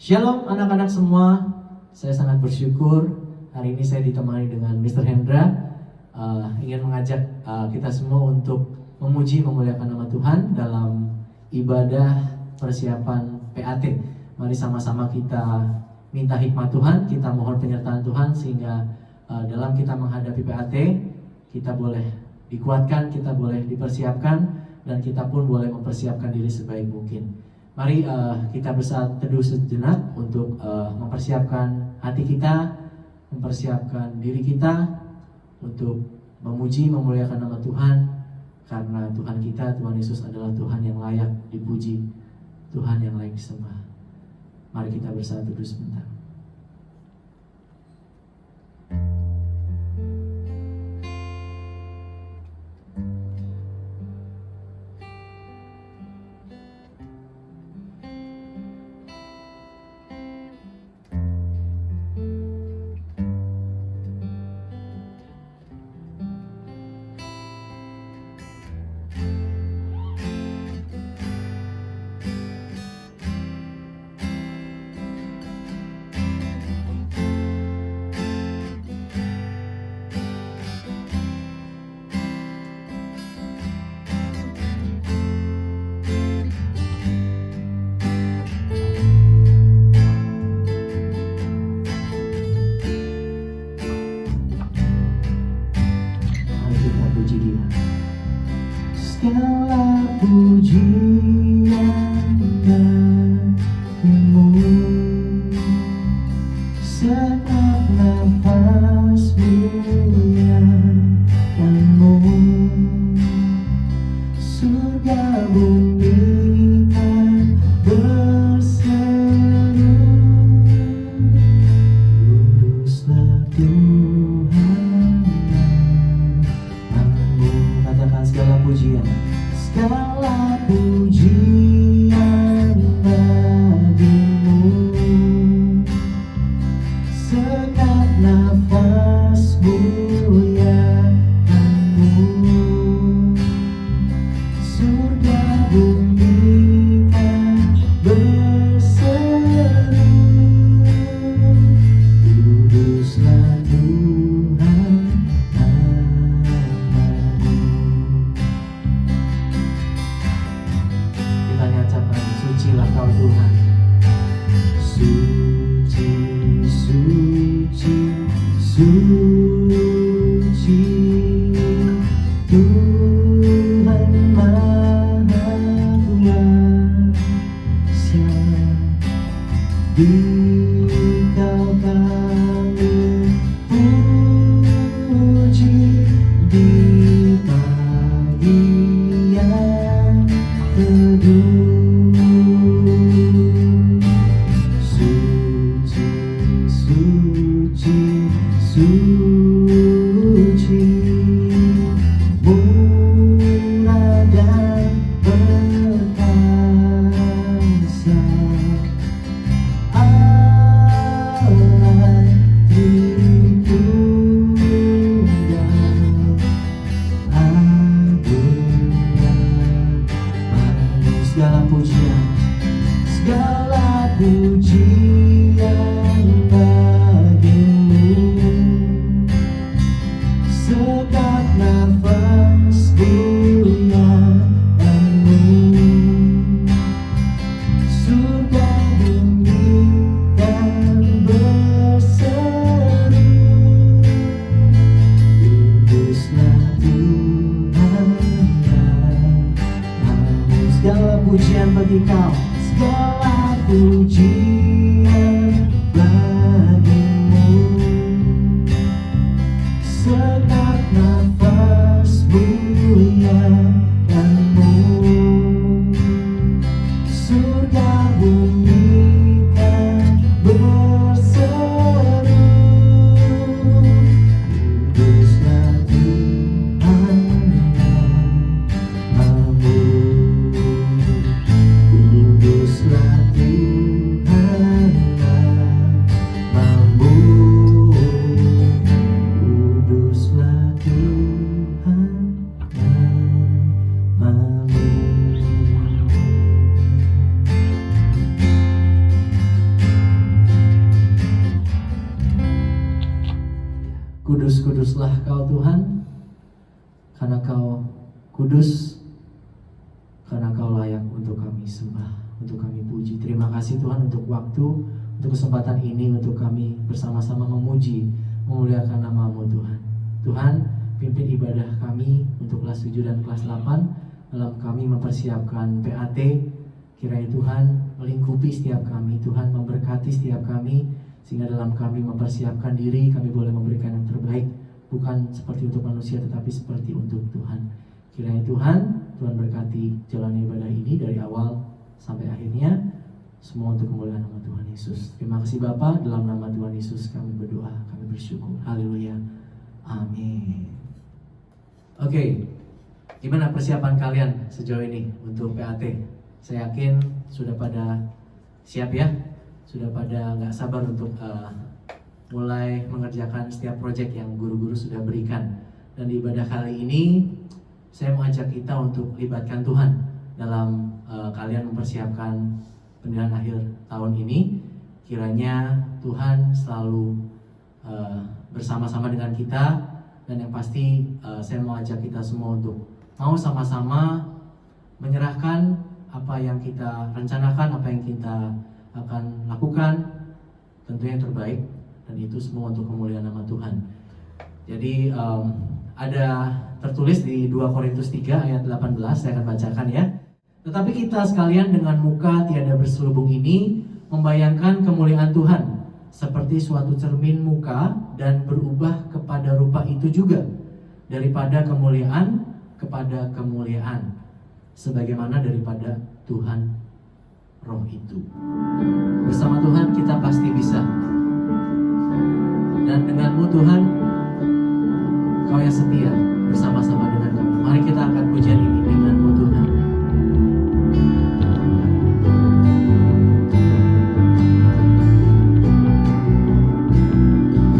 Shalom anak-anak semua, saya sangat bersyukur hari ini saya ditemani dengan Mr. Hendra. Ingin mengajak kita semua untuk memuji memuliakan nama Tuhan dalam ibadah persiapan PAT. Mari sama-sama kita minta hikmat Tuhan, kita mohon penyertaan Tuhan sehingga dalam kita menghadapi PAT kita boleh dikuatkan, kita boleh dipersiapkan, dan kita pun boleh mempersiapkan diri sebaik mungkin. Mari kita bersaat teduh sejenak untuk mempersiapkan hati kita, mempersiapkan diri kita untuk memuji, memuliakan nama Tuhan. Karena Tuhan kita, Tuhan Yesus adalah Tuhan yang layak dipuji, Tuhan yang layak disembah. Mari kita bersaat teduh sebentar. Segala pujian bagimu, setiap nafas muliakanmu, surga bumi kan berseru, kuduslah Tuhan namamu. Katakan segala pujian, segala pujian bagimu, segenap nafas muliakanmu, surga bumi kan berseru, kuduslah Tuhan namamu. Kita nyatakan, sucilah Kau Tuhan. Suci, suci, suci, Tuhan Maha Kuasa. Dikau kami puji di pagi yang teduh. Suci, suci, suci, murah dan perkasa, Allah Tritunggal, agung dan manis. Segala pujian, segala pujian bagimu, segala nafas muliakanmu, surga bumi kan berseru, kuduslah Tuhan namamu. Segala pujian bagi Kau, segala pujian bagimu, segenap nafas muliakanmu, surga bumi kan berseru, kuduslah Tuhan namamu, kuduslah Tuhan kuduslah Kau Tuhan, karena Kau kudus, karena Kau layak untuk kami sembah, untuk kami puji. Terima kasih Tuhan untuk waktu, untuk kesempatan ini, untuk kami bersama-sama memuji, memuliakan nama-Mu Tuhan. Tuhan, pimpin ibadah kami untuk kelas 7 dan kelas 8 dalam kami mempersiapkan PAT. Kiranya Tuhan melingkupi setiap kami, Tuhan memberkati setiap kami, sehingga dalam kami mempersiapkan diri, kami boleh memberikan yang terbaik, bukan seperti untuk manusia tetapi seperti untuk Tuhan. Kiranya Tuhan berkati jalan ibadah ini dari awal sampai akhirnya, semua untuk kemuliaan nama Tuhan Yesus. Terima kasih Bapa, dalam nama Tuhan Yesus kami berdoa, kami bersyukur. Haleluya, amin. Oke, gimana persiapan kalian sejauh ini untuk PAT? Saya yakin sudah pada siap ya, sudah pada nggak sabar untuk mulai mengerjakan setiap proyek yang guru-guru sudah berikan. Dan di ibadah kali ini saya mengajak kita untuk libatkan Tuhan dalam kalian mempersiapkan pendidikan akhir tahun ini. Kiranya Tuhan selalu bersama-sama dengan kita, dan yang pasti saya mau ajak kita semua untuk mau sama-sama menyerahkan apa yang kita rencanakan, apa yang kita akan lakukan, tentunya yang terbaik, dan itu semua untuk kemuliaan nama Tuhan. Jadi ada tertulis di 2 Korintus 3 ayat 18, saya akan bacakan ya. Tetapi kita sekalian dengan muka tiada berselubung ini membayangkan kemuliaan Tuhan seperti suatu cermin muka, dan berubah kepada rupa itu juga, daripada kemuliaan kepada kemuliaan, sebagaimana daripada Tuhan Roh itu. Bersama Tuhan kita pasti bisa, dan denganmu Tuhan, Kau yang setia bersama-sama dengan kami. Mari kita angkat pujian ini denganmu Tuhan. Tuhan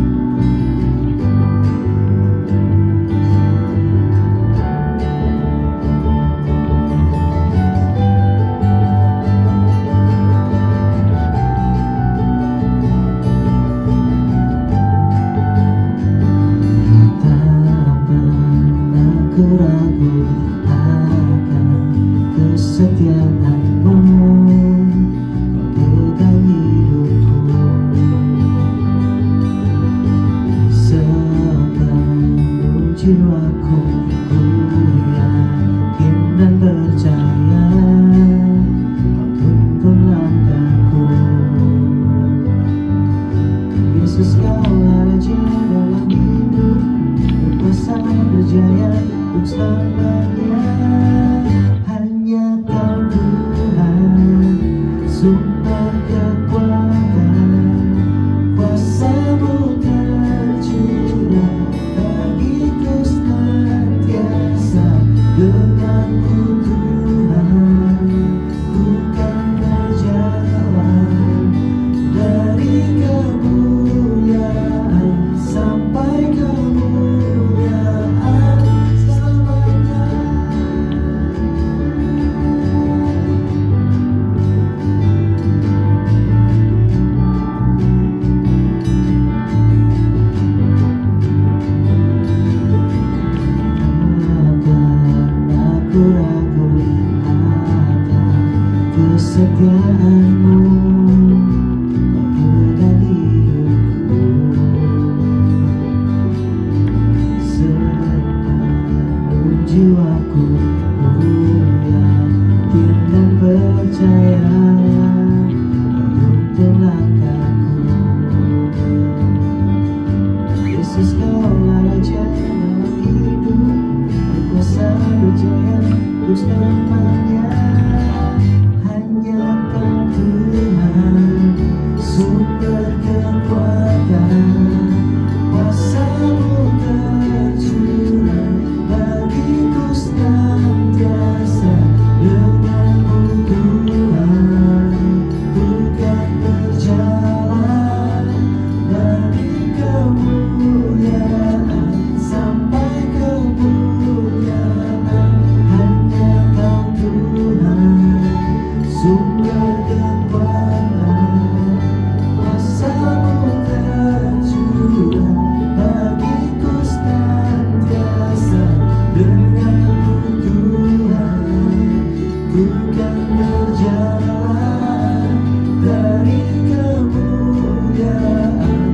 jalan dari kemuliaan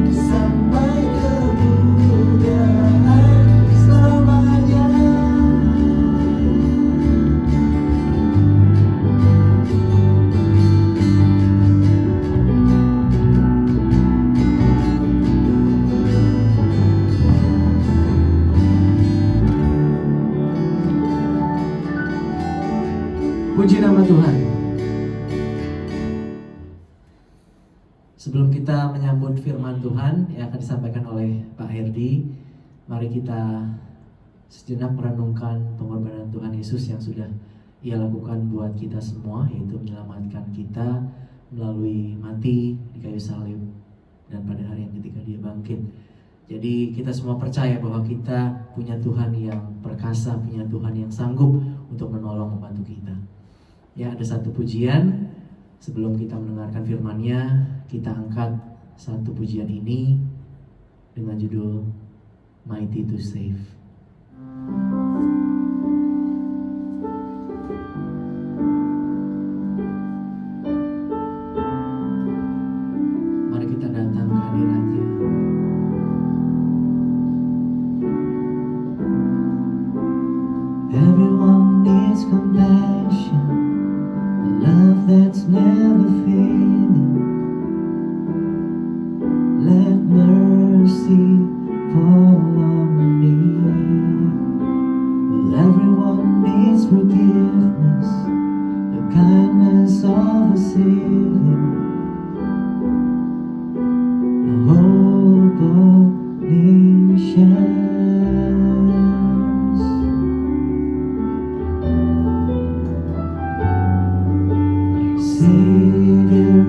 sampai kemuliaan selamanya. Puji nama Tuhan. Sebelum kita menyambut firman Tuhan yang akan disampaikan oleh Pak Herdi, mari kita sejenak merenungkan pengorbanan Tuhan Yesus yang sudah Ia lakukan buat kita semua, yaitu menyelamatkan kita melalui mati di kayu salib dan pada hari yang ketiga Dia bangkit. Jadi kita semua percaya bahwa kita punya Tuhan yang perkasa, punya Tuhan yang sanggup untuk menolong membantu kita. Ya, ada satu pujian sebelum kita mendengarkan firman-Nya, kita angkat satu pujian ini dengan judul Mighty to Save. Mari kita datang ke hadirat-Nya. Everyone needs compassion, love that's never fading. Let mercy fall on me. Well, everyone needs forgiveness, the kindness of a Savior, the hope of nations. Savior,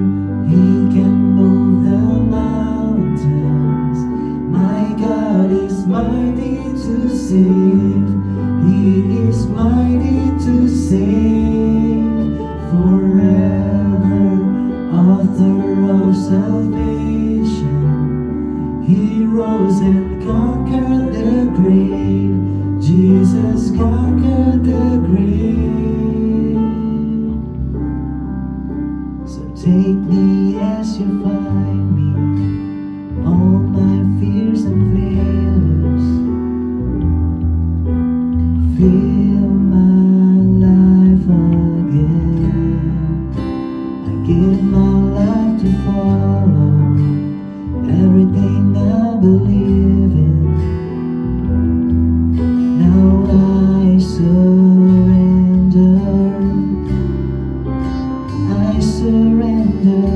He can move the mountains. My God is mighty to save. He is mighty to save. Forever, author of salvation. He rose and conquered the grave. Jesus conquered the grave. Take me as you find me, all my fears and failures. Fill my life again. I give my life to follow everything I believe in. Now I surrender. I surrender.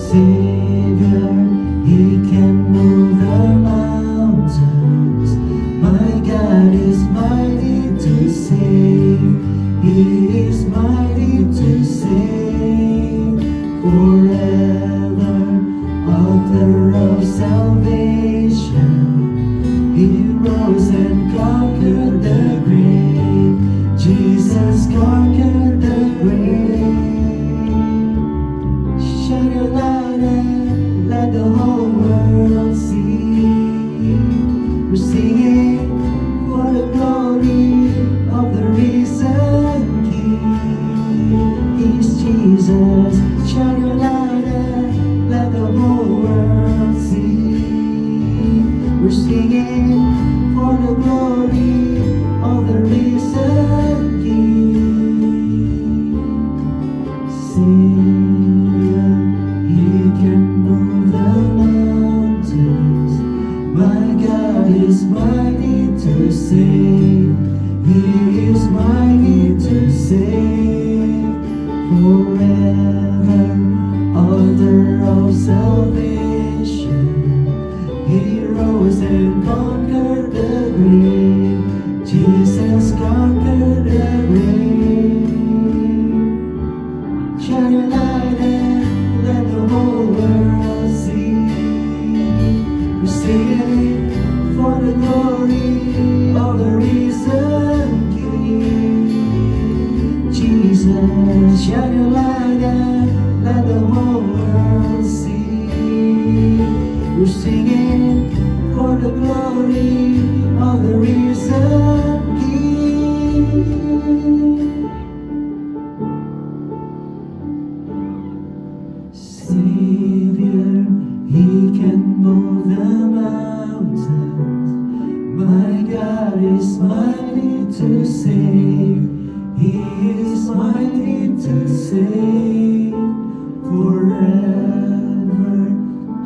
Savior, He can move the mountains. My God is mighty to save. He is mighty to save. Forever, author of salvation. He rose and conquered the grave. Jesus conquered the grave. Shine your light and let the whole world see. We're singing for the glory of the risen King. He's Jesus. Shine your light and let the whole world see. We're singing for the glory of the risen King. Savior, He can move the mountains. My God is mighty to save. He is mighty to save. Forever, author of salvation. He rose and conquered the grave. Jesus conquered the grave. Shine your light and let the whole world see. We're singing for the glory of the risen King. Jesus, shine your light and let the whole world see. We're singing for the glory of the risen King. mighty to save. He is mighty to save. Forever,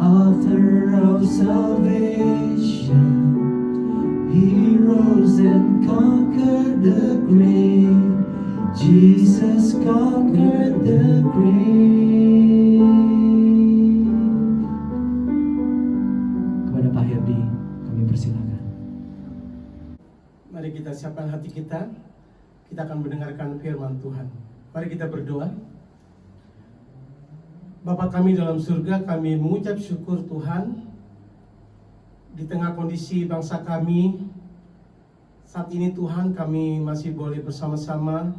author of salvation. He rose and conquered the grave. Jesus conquered the grave. Kepada Pak Herdi, kami persilakan. Mari kita siapkan hati kita. Kita akan mendengarkan firman Tuhan. Mari kita berdoa. Bapa kami dalam surga, kami mengucap syukur Tuhan di tengah kondisi bangsa kami saat ini. Tuhan, kami masih boleh bersama-sama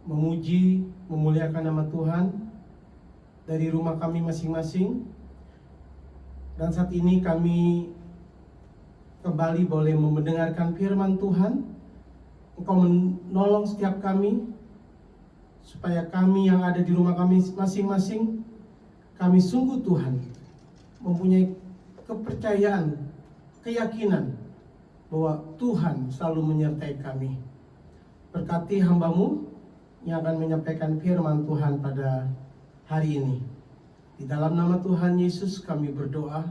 memuji, memuliakan nama Tuhan dari rumah kami masing-masing. Dan saat ini kami kembali boleh mendengarkan firman Tuhan. Engkau menolong setiap kami, supaya kami yang ada di rumah kami masing-masing, kami sungguh Tuhan mempunyai kepercayaan, keyakinan bahwa Tuhan selalu menyertai kami. Berkati hamba-Mu yang akan menyampaikan firman Tuhan pada hari ini. Di dalam nama Tuhan Yesus kami berdoa,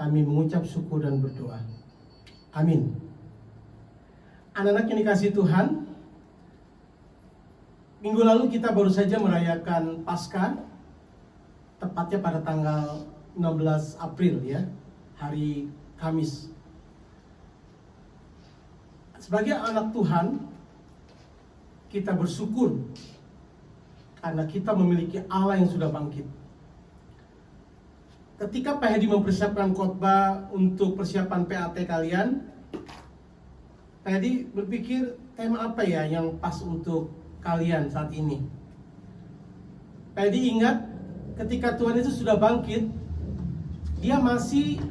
kami mengucap syukur dan berdoa. Amin. Anak-anak yang dikasihi Tuhan, minggu lalu kita baru saja merayakan Paskah, tepatnya pada tanggal 16 April ya, hari Kamis. Sebagai anak Tuhan, kita bersyukur karena kita memiliki Allah yang sudah bangkit. Ketika Pak Hedi mempersiapkan khotbah untuk persiapan PAT kalian, Pak Hedi berpikir tema apa ya yang pas untuk kalian saat ini. Pak Hedi ingat ketika Tuhan Yesus sudah bangkit, Dia masih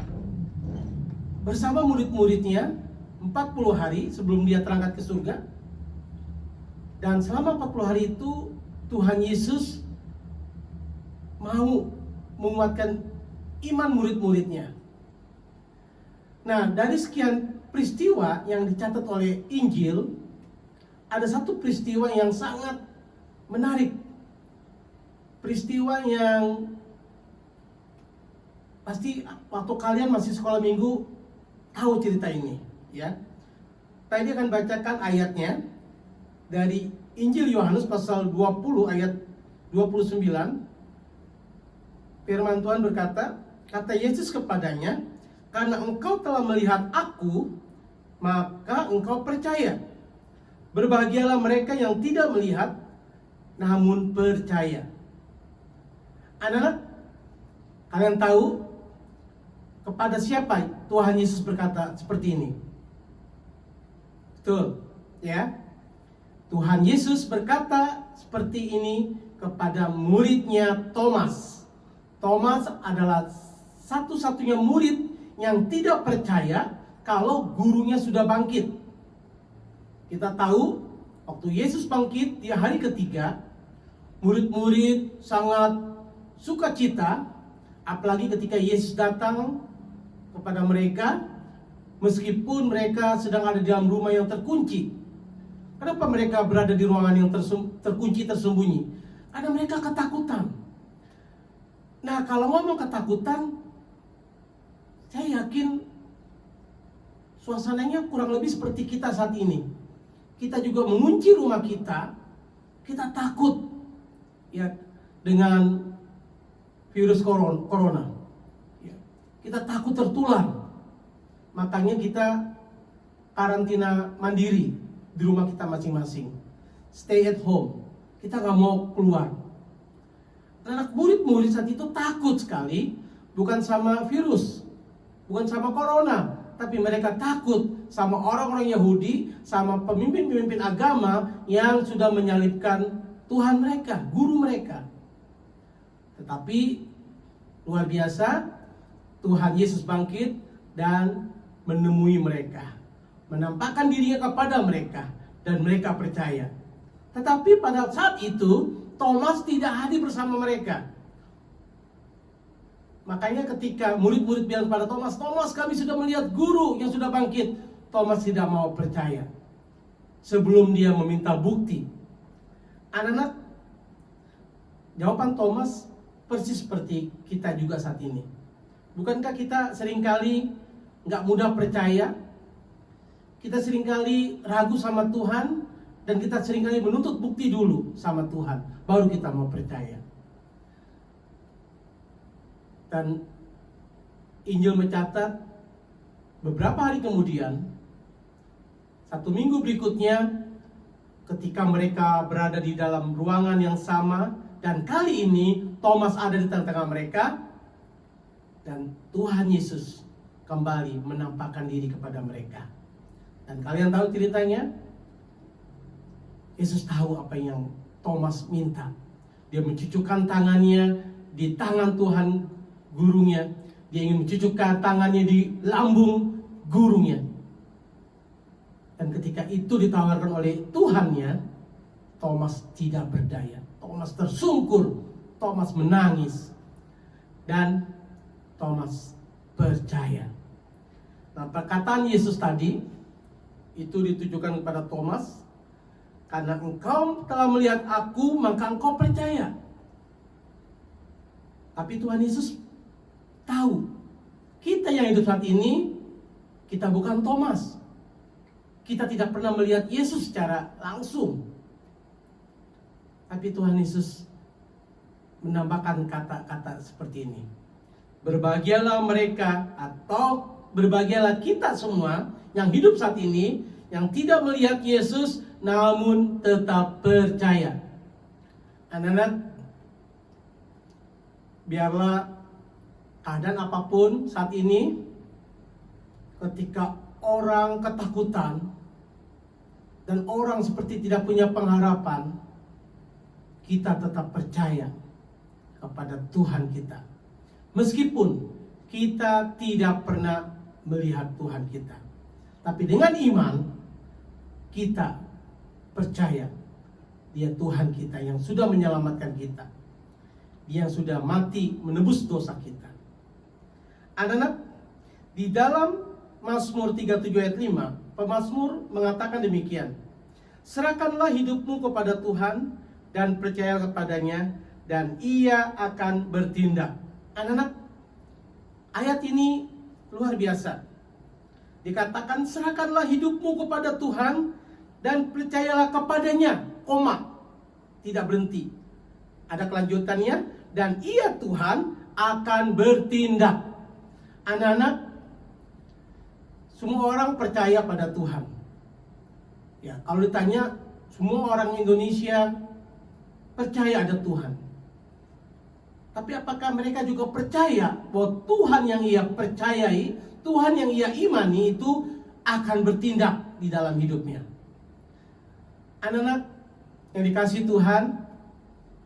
bersama murid-muridnya 40 hari sebelum Dia terangkat ke surga. Dan selama 40 hari itu Tuhan Yesus mau menguatkan iman murid-muridnya. Nah, dari sekian peristiwa yang dicatat oleh Injil, ada satu peristiwa yang sangat menarik. Peristiwa yang pasti waktu kalian masih sekolah minggu tahu cerita ini, ya. Tadi akan bacakan ayatnya dari Injil Yohanes pasal 20 ayat 29. Firman Tuhan berkata, kata Yesus kepadanya, karena engkau telah melihat aku, maka engkau percaya. Berbahagialah mereka yang tidak melihat, namun percaya. Anak-anak, kalian tahu kepada siapa Tuhan Yesus berkata seperti ini? Betul, ya. Tuhan Yesus berkata seperti ini kepada muridnya Thomas. Thomas adalah satu-satunya murid yang tidak percaya kalau gurunya sudah bangkit. Kita tahu waktu Yesus bangkit di hari ketiga, murid-murid sangat sukacita, apalagi ketika Yesus datang kepada mereka, meskipun mereka sedang ada di dalam rumah yang terkunci. Kenapa mereka berada di ruangan yang terkunci, tersembunyi? Karena mereka ketakutan. Nah, kalau ngomong ketakutan, saya yakin suasananya kurang lebih seperti kita saat ini. Kita juga mengunci rumah kita takut ya dengan virus corona. Ya, kita takut tertular. Makanya kita karantina mandiri di rumah kita masing-masing. Stay at home. Kita nggak mau keluar. Anak murid-murid saat itu takut sekali, bukan sama virus, bukan sama corona, tapi mereka takut sama orang-orang Yahudi, sama pemimpin-pemimpin agama yang sudah menyalibkan Tuhan mereka, guru mereka. Tetapi luar biasa, Tuhan Yesus bangkit dan menemui mereka, menampakkan dirinya kepada mereka, dan mereka percaya. Tetapi pada saat itu Thomas tidak hadir bersama mereka. Makanya ketika murid-murid bilang kepada Thomas, Thomas, kami sudah melihat guru yang sudah bangkit. Thomas tidak mau percaya sebelum dia meminta bukti. Anak-anak, jawaban Thomas persis seperti kita juga saat ini. Bukankah kita seringkali nggak mudah percaya? Kita seringkali ragu sama Tuhan, dan kita seringkali menuntut bukti dulu sama Tuhan, baru kita mau percaya. Dan Injil mencatat beberapa hari kemudian, satu minggu berikutnya, ketika mereka berada di dalam ruangan yang sama, dan kali ini Thomas ada di tengah-tengah mereka, dan Tuhan Yesus kembali menampakkan diri kepada mereka. Dan kalian tahu ceritanya? Yesus tahu apa yang Thomas minta. Dia mencucukkan tangannya di tangan Tuhan gurunya. Dia ingin mencucukkan tangannya di lambung gurunya. Dan ketika itu ditawarkan oleh Tuhannya, Thomas tidak berdaya. Thomas tersungkur, Thomas menangis, dan Thomas percaya. Nah, perkataan Yesus tadi itu ditujukan kepada Thomas, karena engkau telah melihat aku, maka engkau percaya. Tapi Tuhan Yesus tahu, kita yang hidup saat ini, kita bukan Thomas. Kita tidak pernah melihat Yesus secara langsung. Tapi Tuhan Yesus menambahkan kata-kata seperti ini. Berbahagialah mereka, atau berbahagialah kita semua yang hidup saat ini, yang tidak melihat Yesus namun tetap percaya. Anak-anak, biarlah keadaan apapun saat ini, ketika orang ketakutan dan orang seperti tidak punya pengharapan, kita tetap percaya kepada Tuhan kita. Meskipun kita tidak pernah melihat Tuhan kita, tapi dengan iman kita percaya Dia Tuhan kita yang sudah menyelamatkan kita, Dia yang sudah mati menebus dosa kita. Anak-anak, di dalam Mazmur 37 ayat 5, pemazmur mengatakan demikian. Serahkanlah hidupmu kepada Tuhan dan percaya kepadanya, dan Ia akan bertindak. Anak-anak, ayat ini luar biasa. Dikatakan serahkanlah hidupmu kepada Tuhan dan percayalah kepadanya, koma, tidak berhenti. Ada kelanjutannya, dan Ia Tuhan akan bertindak. Anak-anak, semua orang percaya pada Tuhan. Ya, kalau ditanya, semua orang Indonesia percaya ada Tuhan. Tapi apakah mereka juga percaya bahwa Tuhan yang ia percayai, Tuhan yang ia imani itu akan bertindak di dalam hidupnya? Anak-anak yang dikasihi Tuhan,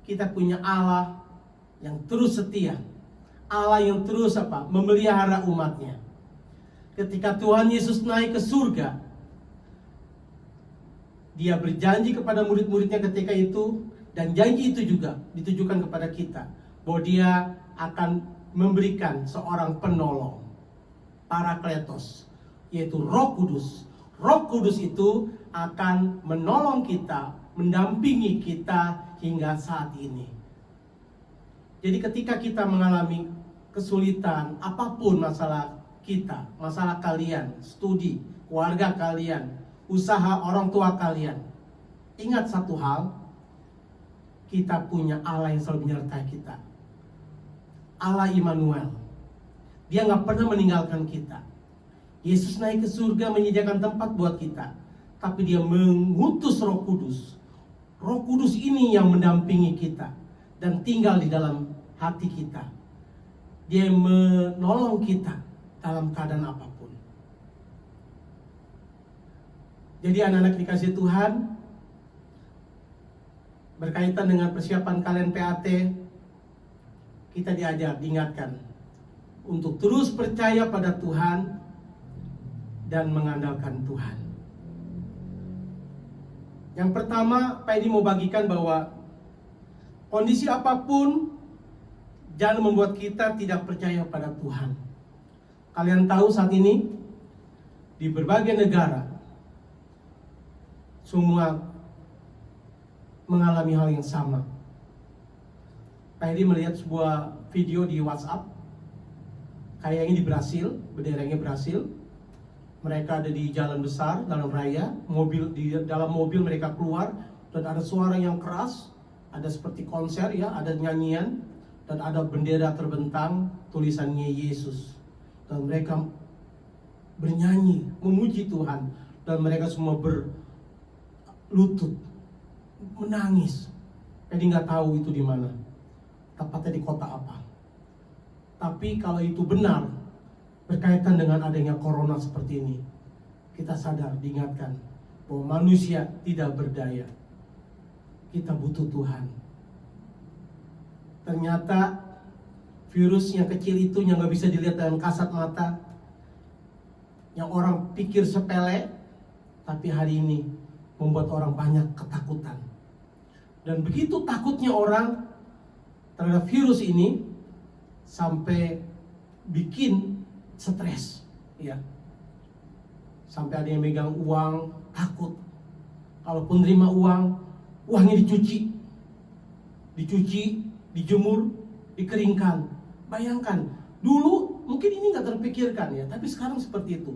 kita punya Allah yang terus setia, Allah yang terus memelihara umatnya. Ketika Tuhan Yesus naik ke surga, Dia berjanji kepada murid-muridnya ketika itu, dan janji itu juga ditujukan kepada kita, bahwa Dia akan memberikan seorang penolong, Parakletos, yaitu Roh Kudus. Roh Kudus itu akan menolong kita, mendampingi kita hingga saat ini. Jadi ketika kita mengalami kesulitan, apapun masalah kita, masalah kalian, studi, keluarga kalian, usaha orang tua kalian, ingat satu hal, kita punya Allah yang selalu menyertai kita. Allah Immanuel. Dia gak pernah meninggalkan kita. Yesus naik ke surga menyediakan tempat buat kita, tapi Dia mengutus Roh Kudus. Roh Kudus ini yang mendampingi kita dan tinggal di dalam hati kita. Dia menolong kita dalam keadaan apapun. Jadi anak-anak dikasih Tuhan, berkaitan dengan persiapan kalian PAT, kita diingatkan untuk terus percaya pada Tuhan dan mengandalkan Tuhan. Yang pertama, Pak Edi mau bagikan bahwa kondisi apapun jangan membuat kita tidak percaya pada Tuhan. Kalian tahu saat ini di berbagai negara semua mengalami hal yang sama. Pak Hedi melihat sebuah video di WhatsApp, kayaknya di Brasil, benderanya Brasil. Mereka ada di jalan besar, jalan raya, di dalam mobil mereka keluar, dan ada suara yang keras, ada seperti konser ya, ada nyanyian, dan ada bendera terbentang, tulisannya Yesus. Dan mereka bernyanyi, memuji Tuhan, dan mereka semua berlutut, menangis. Jadi nggak tahu itu di mana, tepatnya di kota apa. Tapi kalau itu benar, berkaitan dengan adanya corona seperti ini, kita sadar, diingatkan bahwa manusia tidak berdaya. Kita butuh Tuhan. Ternyata virus yang kecil itu yang nggak bisa dilihat dengan kasat mata, yang orang pikir sepele, tapi hari ini membuat orang banyak ketakutan. Dan begitu takutnya orang terhadap virus ini, sampai bikin stres, ya. Sampai ada yang megang uang, takut. Kalaupun terima uang, uangnya dicuci, dijemur, dikeringkan. Bayangkan, dulu mungkin ini nggak terpikirkan ya, tapi sekarang seperti itu.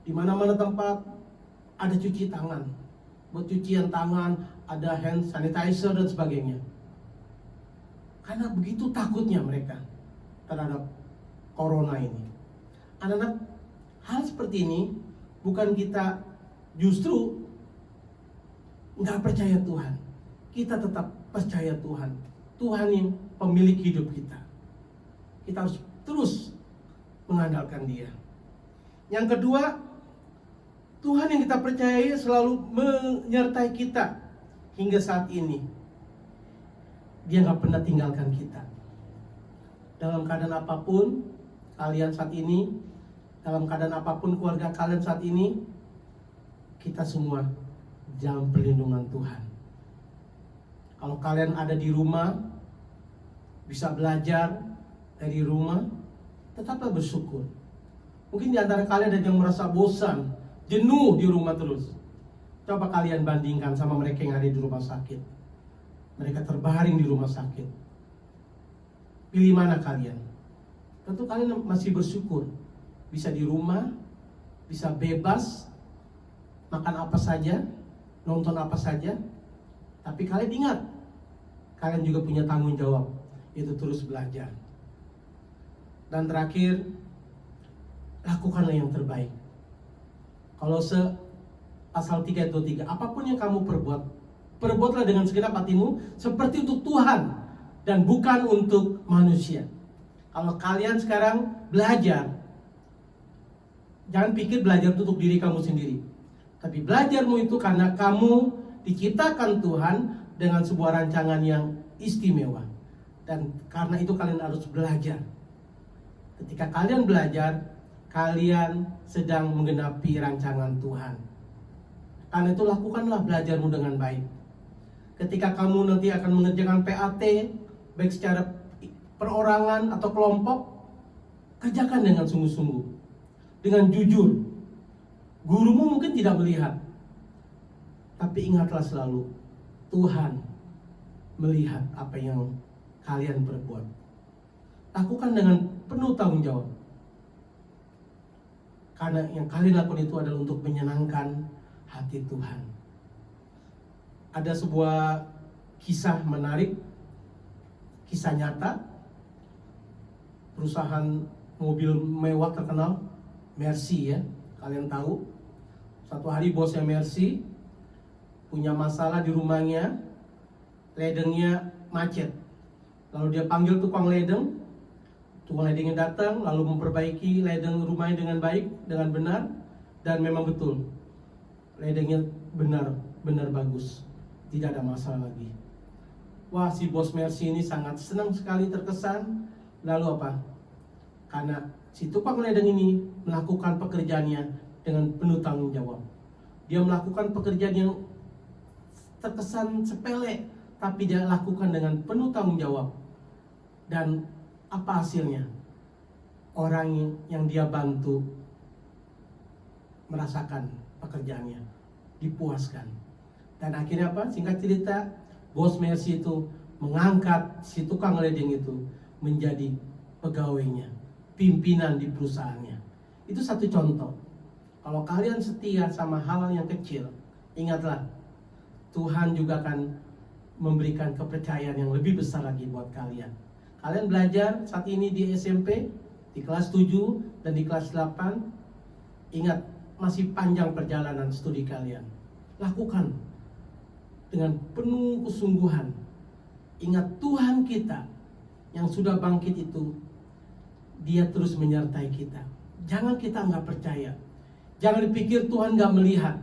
Di mana-mana tempat ada cuci tangan, buat cucian tangan, ada hand sanitizer dan sebagainya. Karena begitu takutnya mereka terhadap corona ini. Anak-anak, hal seperti ini bukan kita justru nggak percaya Tuhan. Kita tetap percaya Tuhan. Tuhan yang pemilik hidup kita. Kita harus terus mengandalkan Dia. Yang kedua, Tuhan yang kita percayai selalu menyertai kita hingga saat ini. Dia nggak pernah tinggalkan kita. Dalam keadaan apapun kalian saat ini, dalam keadaan apapun keluarga kalian saat ini, kita semua dalam perlindungan Tuhan. Kalau kalian ada di rumah, bisa belajar dari rumah, tetaplah bersyukur. Mungkin di antara kalian ada yang merasa bosan, jenuh di rumah terus. Coba kalian bandingkan sama mereka yang ada di rumah sakit. Mereka terbaring di rumah sakit. Pilih mana kalian? Tentu kalian masih bersyukur. Bisa di rumah, bisa bebas, makan apa saja, nonton apa saja. Tapi kalian ingat, kalian juga punya tanggung jawab, yaitu terus belajar. Dan terakhir, lakukanlah yang terbaik. Kolose pasal 3 ayat 23, apapun yang kamu perbuatlah dengan segenap hatimu seperti untuk Tuhan dan bukan untuk manusia. Kalau kalian sekarang belajar, jangan pikir belajar untuk diri kamu sendiri, tapi belajarmu itu karena kamu diciptakan Tuhan dengan sebuah rancangan yang istimewa. Dan karena itu kalian harus belajar. Ketika kalian belajar, kalian sedang menggenapi rancangan Tuhan. Karena itu lakukanlah belajarmu dengan baik. Ketika kamu nanti akan mengerjakan PAT, baik secara perorangan atau kelompok, kerjakan dengan sungguh-sungguh, dengan jujur. Gurumu mungkin tidak melihat, tapi ingatlah selalu, Tuhan melihat apa yang kalian perbuat. Lakukan dengan penuh tanggung jawab. Karena yang kalian lakukan itu adalah untuk menyenangkan hati Tuhan. Ada sebuah kisah menarik, kisah nyata. Perusahaan mobil mewah terkenal, Mercy ya, kalian tahu. Satu hari bosnya Mercy punya masalah di rumahnya, ledengnya macet. Lalu dia panggil tukang ledengnya datang, lalu memperbaiki ledeng rumahnya dengan baik, dengan benar, dan memang betul, ledengnya benar bagus. Tidak ada masalah lagi. Wah, si bos Mercy ini sangat senang sekali, terkesan. Lalu apa? Karena si tukang ledeng ini melakukan pekerjaannya dengan penuh tanggung jawab. Dia melakukan pekerjaan yang terkesan sepele, tapi dia lakukan dengan penuh tanggung jawab. Dan apa hasilnya? Orang yang dia bantu merasakan pekerjaannya, dipuaskan. Dan akhirnya apa? Singkat cerita, Bos Mercy itu mengangkat si tukang ledeng itu menjadi pegawainya, pimpinan di perusahaannya. Itu satu contoh. Kalau kalian setia sama hal yang kecil, ingatlah, Tuhan juga akan memberikan kepercayaan yang lebih besar lagi buat kalian. Kalian belajar saat ini di SMP, di kelas 7 dan di kelas 8. Ingat, masih panjang perjalanan studi kalian. Lakukan dengan penuh kesungguhan. Ingat, Tuhan kita yang sudah bangkit itu, Dia terus menyertai kita. Jangan kita nggak percaya. Jangan dipikir Tuhan nggak melihat,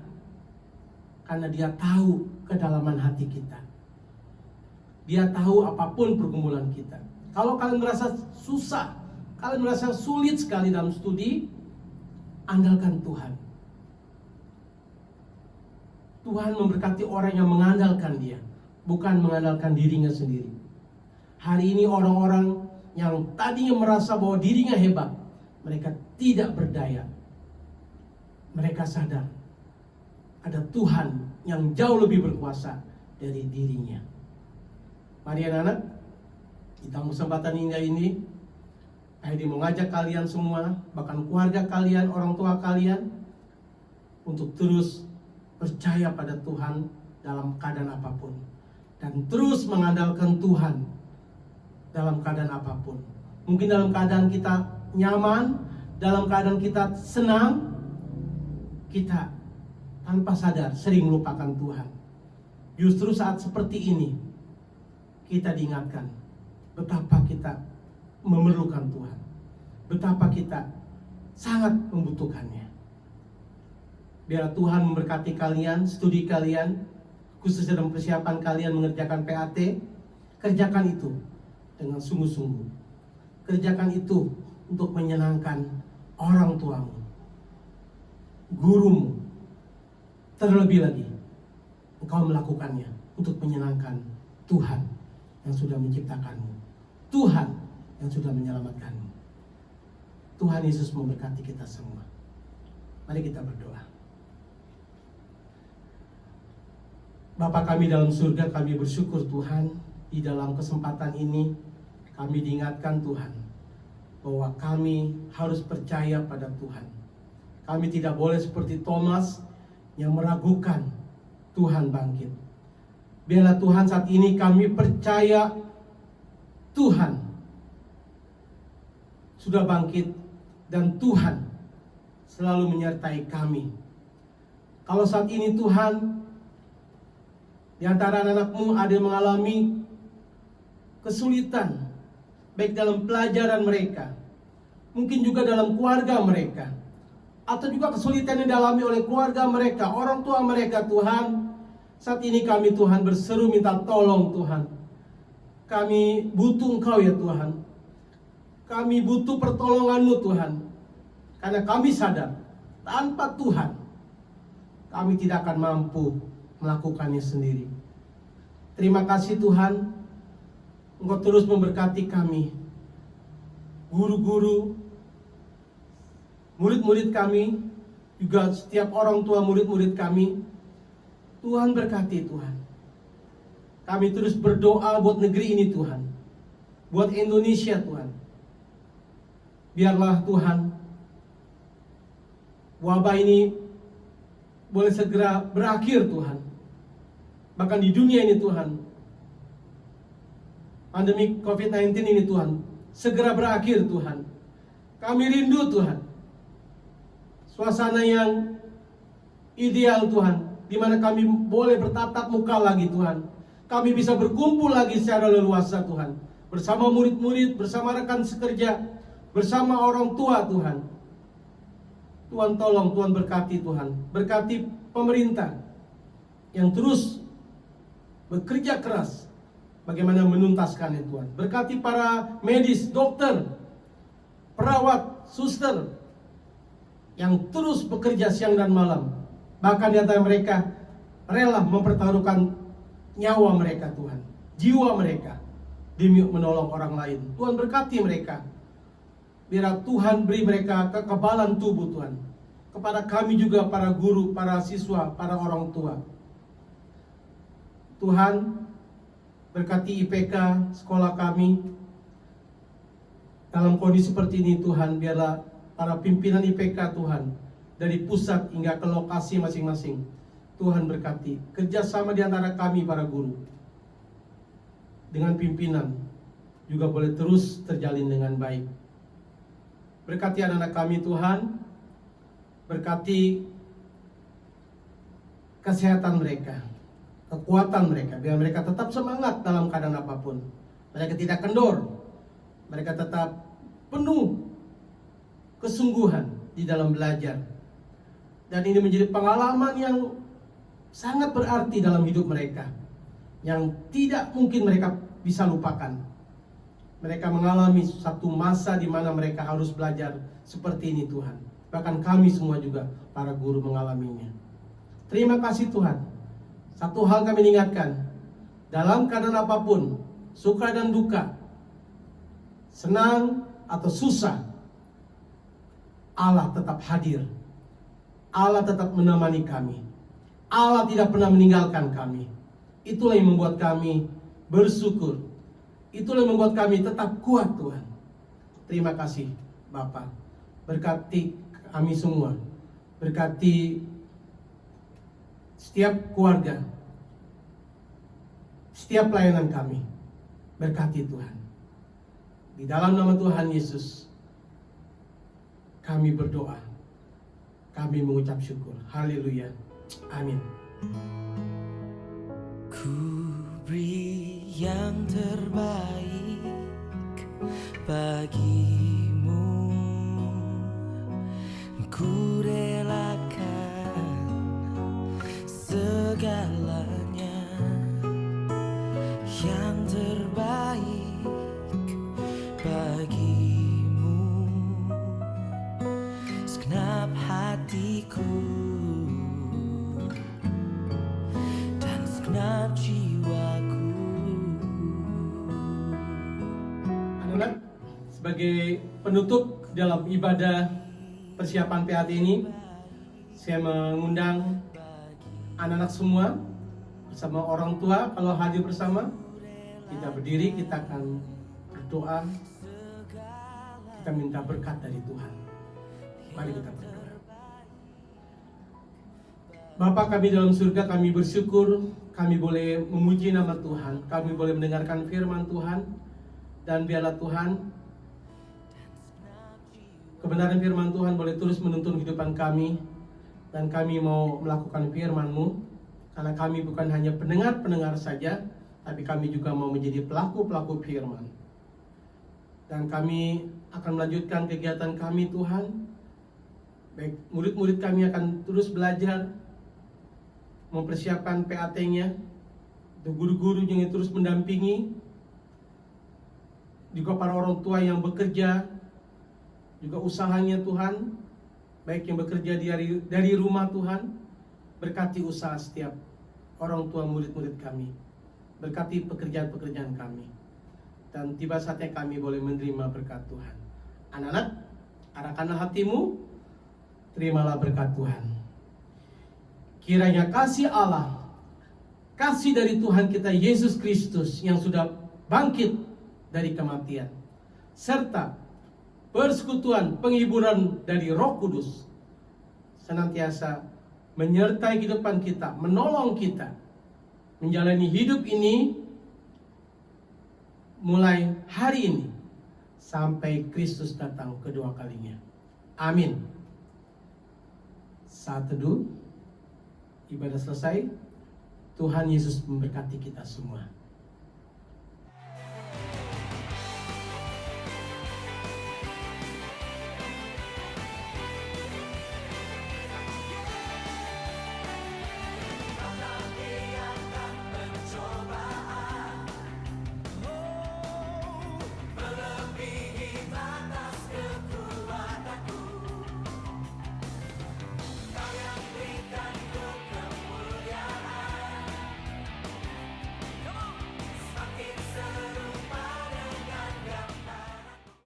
karena Dia tahu kedalaman hati kita. Dia tahu apapun pergumulan kita. Kalau kalian merasa susah, kalian merasa sulit sekali dalam studi, andalkan Tuhan. Tuhan memberkati orang yang mengandalkan Dia, bukan mengandalkan dirinya sendiri. Hari ini orang-orang yang tadinya merasa bahwa dirinya hebat, mereka tidak berdaya. Mereka sadar ada Tuhan yang jauh lebih berkuasa dari dirinya. Mari anak-anak, di dalam kesempatan indah ini, Heidi mengajak kalian semua, bahkan keluarga kalian, orang tua kalian, untuk terus percaya pada Tuhan dalam keadaan apapun, dan terus mengandalkan Tuhan dalam keadaan apapun. Mungkin dalam keadaan kita nyaman, dalam keadaan kita senang, kita tanpa sadar sering melupakan Tuhan. Justru saat seperti ini kita diingatkan betapa kita memerlukan Tuhan, betapa kita sangat membutuhkannya. Biar Tuhan memberkati kalian, studi kalian, khususnya dalam persiapan kalian mengerjakan PAT. Kerjakan itu dengan sungguh-sungguh. Kerjakan itu untuk menyenangkan orang tuamu, gurumu. Terlebih lagi, engkau melakukannya untuk menyenangkan Tuhan yang sudah menciptakanmu, Tuhan yang sudah menyelamatkanmu. Tuhan Yesus memberkati kita semua. Mari kita berdoa. Bapa kami dalam surga, kami bersyukur Tuhan, di dalam kesempatan ini kami diingatkan Tuhan bahwa kami harus percaya pada Tuhan. Kami tidak boleh seperti Thomas yang meragukan Tuhan bangkit. Biarlah Tuhan saat ini kami percaya Tuhan sudah bangkit dan Tuhan selalu menyertai kami. Kalau saat ini Tuhan, di antara anak-anak-Mu ada yang mengalami kesulitan, baik dalam pelajaran mereka, mungkin juga dalam keluarga mereka, atau juga kesulitan yang dialami oleh keluarga mereka, orang tua mereka. Tuhan, saat ini kami Tuhan berseru minta tolong Tuhan. Kami butuh Engkau ya Tuhan. Kami butuh pertolongan-Mu Tuhan. Karena kami sadar, tanpa Tuhan kami tidak akan mampu melakukannya sendiri. Terima kasih Tuhan, Engkau terus memberkati kami, guru-guru, murid-murid kami, juga setiap orang tua murid-murid kami. Tuhan berkati Tuhan. Kami terus berdoa buat negeri ini Tuhan, buat Indonesia Tuhan. Biarlah Tuhan, wabah ini boleh segera berakhir Tuhan. Bahkan di dunia ini Tuhan, pandemi COVID-19 ini Tuhan, segera berakhir Tuhan. Kami rindu Tuhan, suasana yang ideal Tuhan, di mana kami boleh bertatap muka lagi Tuhan. Kami bisa berkumpul lagi secara leluasa Tuhan, bersama murid-murid, bersama rekan sekerja, bersama orang tua Tuhan. Tuhan tolong, Tuhan berkati Tuhan. Berkati pemerintah yang terus bekerja keras bagaimana menuntaskannya Tuhan. Berkati para medis, dokter, perawat, suster yang terus bekerja siang dan malam. Bahkan di antara mereka rela mempertaruhkan nyawa mereka Tuhan, jiwa mereka demi menolong orang lain. Tuhan berkati mereka. Biar Tuhan beri mereka kekebalan tubuh Tuhan. kepada kami juga para guru, para siswa, para orang tua. Tuhan, berkati IPK sekolah kami. Dalam kondisi seperti ini Tuhan, biarlah para pimpinan IPK Tuhan, dari pusat hingga ke lokasi masing-masing, Tuhan berkati kerjasama di antara kami para guru dengan pimpinan juga boleh terus terjalin dengan baik. Berkati anak-anak kami Tuhan, berkati kesehatan mereka, kekuatan mereka, biar mereka tetap semangat dalam keadaan apapun. Mereka tidak kendor, mereka tetap penuh kesungguhan di dalam belajar. Dan ini menjadi pengalaman yang sangat berarti dalam hidup mereka, yang tidak mungkin mereka bisa lupakan. Mereka mengalami satu masa di mana mereka harus belajar seperti ini Tuhan. Bahkan kami semua juga para guru mengalaminya. Terima kasih Tuhan. Satu hal kami ingatkan, dalam keadaan apapun, suka dan duka, senang atau susah, Allah tetap hadir. Allah tetap menemani kami. Allah tidak pernah meninggalkan kami. Itulah yang membuat kami bersyukur. Itulah yang membuat kami tetap kuat Tuhan. Terima kasih Bapa. Berkati kami semua. Berkati setiap keluarga, setiap pelayanan kami. Berkati Tuhan. Di dalam nama Tuhan Yesus kami berdoa. Kami mengucap syukur. Haleluya. Amin. Ku beri yang terbaik bagimu, ku relakan segalanya. Yang terbaik bagimu, segenap hatiku dan segenap jiwaku. Anak-anak, sebagai penutup dalam ibadah persiapan PAT ini, saya mengundang anak-anak semua bersama orang tua. Kalau hadir bersama, kita berdiri, kita akan berdoa. Kita minta berkat dari Tuhan. Mari kita berdoa. Bapa kami dalam surga, kami bersyukur kami boleh memuji nama Tuhan, kami boleh mendengarkan firman Tuhan, dan biarlah Tuhan kebenaran firman Tuhan boleh terus menuntun kehidupan kami, dan kami mau melakukan firman-Mu, karena kami bukan hanya pendengar-pendengar saja, tapi kami juga mau menjadi pelaku-pelaku firman. Dan kami akan melanjutkan kegiatan kami Tuhan. Baik, murid-murid kami akan terus belajar, mempersiapkan PAT-nya, guru-guru yang terus mendampingi, juga para orang tua yang bekerja, juga usahanya Tuhan, baik yang bekerja dari rumah Tuhan. Berkati usaha setiap orang tua murid-murid kami, berkati pekerjaan-pekerjaan kami, dan tiba saatnya kami boleh menerima berkat Tuhan. Anak-anak, arahkanlah hatimu, terimalah berkat Tuhan. Kiranya kasih Allah, kasih dari Tuhan kita Yesus Kristus yang sudah bangkit dari kematian, serta persekutuan penghiburan dari Roh Kudus senantiasa menyertai kehidupan kita, menolong kita menjalani hidup ini mulai hari ini sampai Kristus datang kedua kalinya. Amin. Saat teduh, ibadah selesai. Tuhan Yesus memberkati kita semua.